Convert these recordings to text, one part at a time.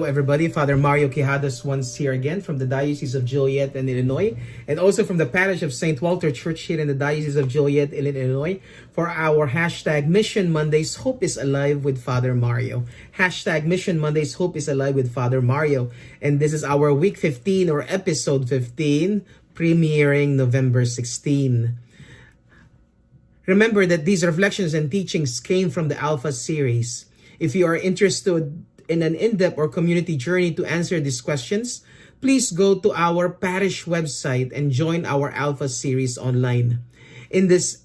Hello, everybody. Father Mario Quejadas once here again from the Diocese of Joliet in Illinois, and also from the parish of St. Walter Church here in the Diocese of Joliet in Illinois for our hashtag Mission Mondays Hope is Alive with Father Mario. Hashtag Mission Mondays Hope is Alive with Father Mario. And this is our week 15 or episode 15, premiering November 16. Remember that these reflections and teachings came from the Alpha series. If you are interested in an in-depth or community journey to answer these questions, please go to our parish website and join our Alpha series online. In the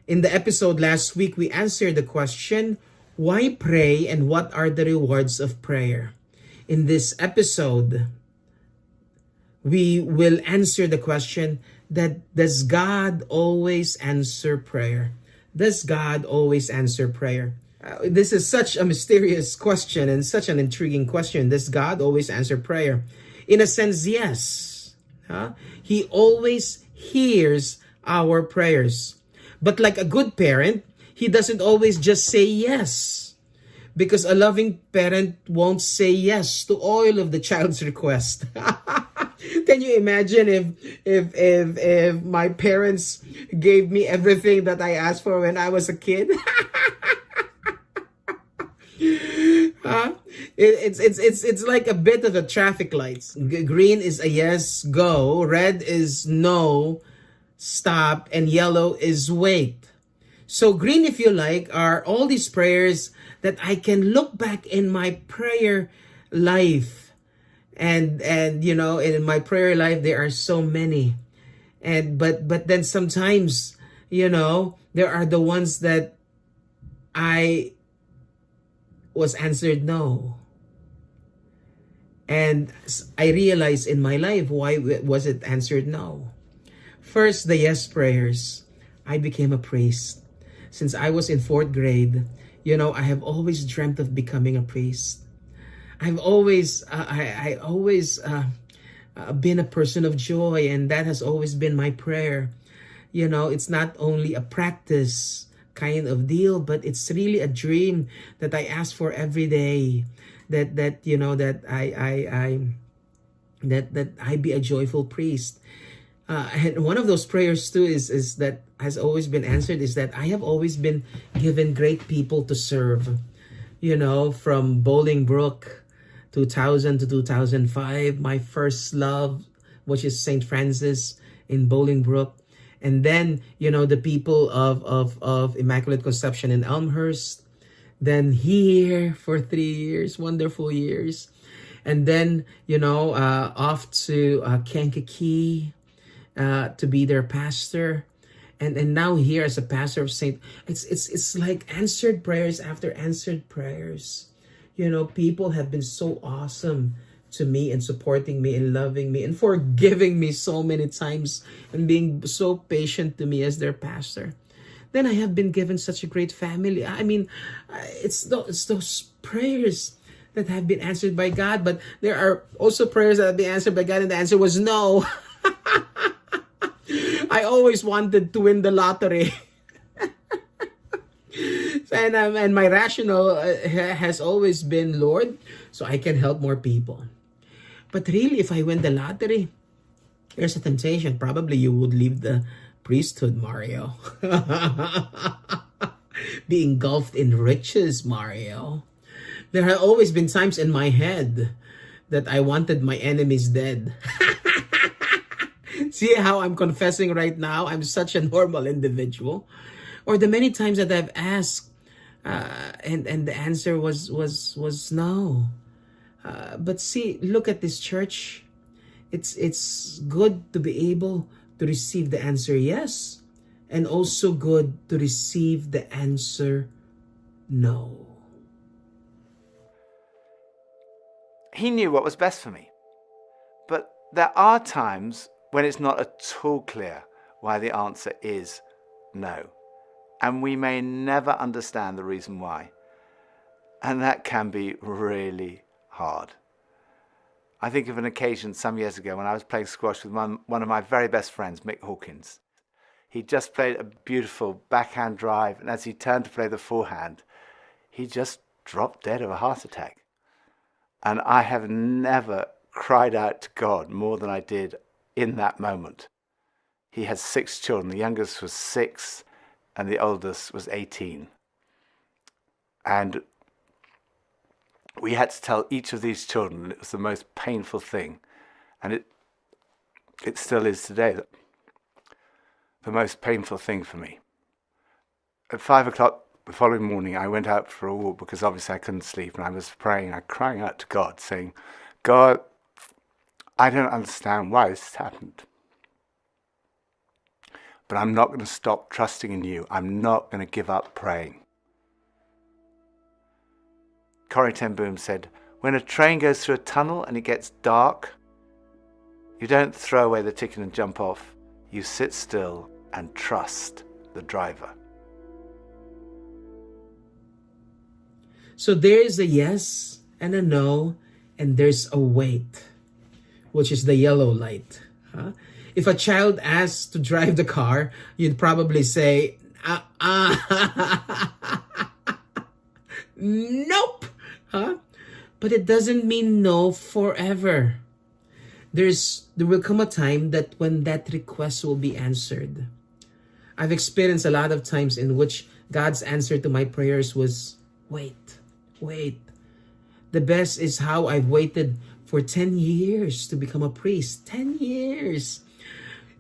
episode last week, we answered the question, why pray and what are the rewards of prayer? In this episode, we will answer the question that does God always answer prayer? Does God always answer prayer? This is such a mysterious question and such an intriguing question. Does God always answer prayer? In a sense, yes. He always hears our prayers. But like a good parent, he doesn't always just say yes. Because a loving parent won't say yes to all of the child's requests. Can you imagine if my parents gave me everything that I asked for when I was a kid? It's like a bit of a traffic lights. Green is a yes, go. Red is no, stop. And yellow is wait. So green, if you like, are all these prayers that I can look back in my prayer life. And you know, in my prayer life, there are so many. But then sometimes, you know, there are the ones that I was answered no. And I realized in my life, why was it answered no? First, the yes prayers. I became a priest. Since I was in 4th grade, you know, I have always dreamt of becoming a priest. I've always, I always been a person of joy, and that has always been my prayer. You know, it's not only a practice kind of deal, but it's really a dream that I ask for every day. That you know, that I be a joyful priest. And one of those prayers too is that has always been answered is that I have always been given great people to serve. You know, from Bolingbrook 2000 to 2005, my first love, which is St. Francis in Bolingbrook. And then, you know, the people of Immaculate Conception in Elmhurst. Then here for 3 years, wonderful years. And then, you know, off to Kankakee to be their pastor. And now here as a pastor of Saint, it's like answered prayers after answered prayers. You know, people have been so awesome to me and supporting me and loving me and forgiving me so many times and being so patient to me as their pastor. Then I have been given such a great family. I mean, it's those prayers that have been answered by God, but there are also prayers that have been answered by God and the answer was no. I always wanted to win the lottery. And my rationale has always been, Lord, so I can help more people. But really, if I win the lottery, there's a temptation. Probably you would leave the priesthood, Mario. Be engulfed in riches, Mario. There have always been times in my head that I wanted my enemies dead. See how I'm confessing right now? I'm such a normal individual. Or the many times that I've asked, and the answer was no. But see, look at this church. It's good to be able to receive the answer yes, and also good to receive the answer no. He knew what was best for me. But there are times when it's not at all clear why the answer is no. And we may never understand the reason why. And that can be really hard. I think of an occasion some years ago when I was playing squash with one of my very best friends, Mick Hawkins. He just played a beautiful backhand drive, and as he turned to play the forehand, he just dropped dead of a heart attack. And I have never cried out to God more than I did in that moment. He has 6 children. The youngest was 6 and the oldest was 18. And we had to tell each of these children it was the most painful thing. And it still is today, the most painful thing for me. At 5 o'clock the following morning, I went out for a walk because obviously I couldn't sleep, and I was praying, crying out to God, saying, God, I don't understand why this has happened. But I'm not going to stop trusting in you. I'm not going to give up praying. Corrie ten Boom said, when a train goes through a tunnel and it gets dark, you don't throw away the ticket and jump off. You sit still and trust the driver. So there is a yes and a no, and there's a wait, which is the yellow light. If a child asks to drive the car, you'd probably say, nope. But it doesn't mean no forever. There will come a time that when that request will be answered. I've experienced a lot of times in which God's answer to my prayers was, wait. The best is how I've waited for 10 years to become a priest. 10 years.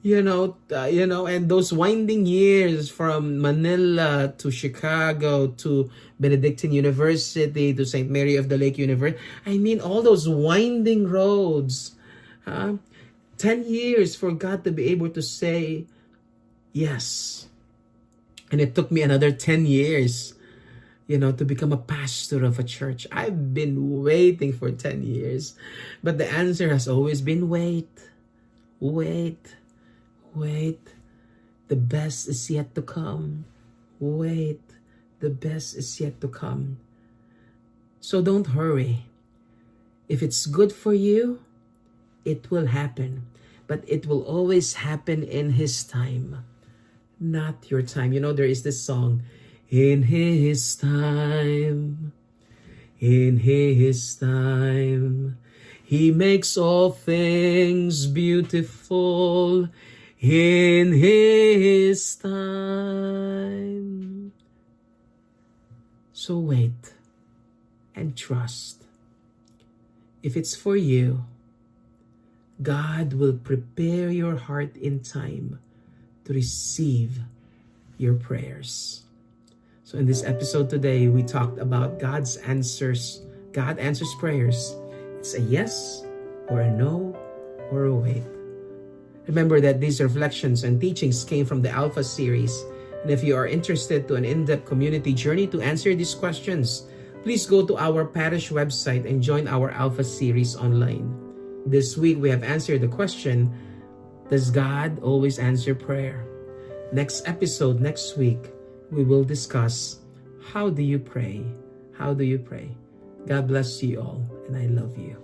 And those winding years from Manila to Chicago to Benedictine University to St. Mary of the Lake University. I mean, all those winding roads. 10 years for God to be able to say yes. And it took me another 10 years, to become a pastor of a church. I've been waiting for 10 years. But the answer has always been wait. The best is yet to come. Wait. The best is yet to come. So don't hurry. If it's good for you, it will happen. But it will always happen in His time, not your time. There is this song, in His time, He makes all things beautiful. In His time. So wait and trust. If it's for you, God will prepare your heart in time to receive your prayers. So in this episode today, we talked about God's answers. God answers prayers. It's a yes or a no or a wait. Remember that these reflections and teachings came from the Alpha series. And if you are interested to an in-depth community journey to answer these questions, please go to our parish website and join our Alpha series online. This week, we have answered the question, does God always answer prayer? Next episode, next week, we will discuss, how do you pray? How do you pray? God bless you all, and I love you.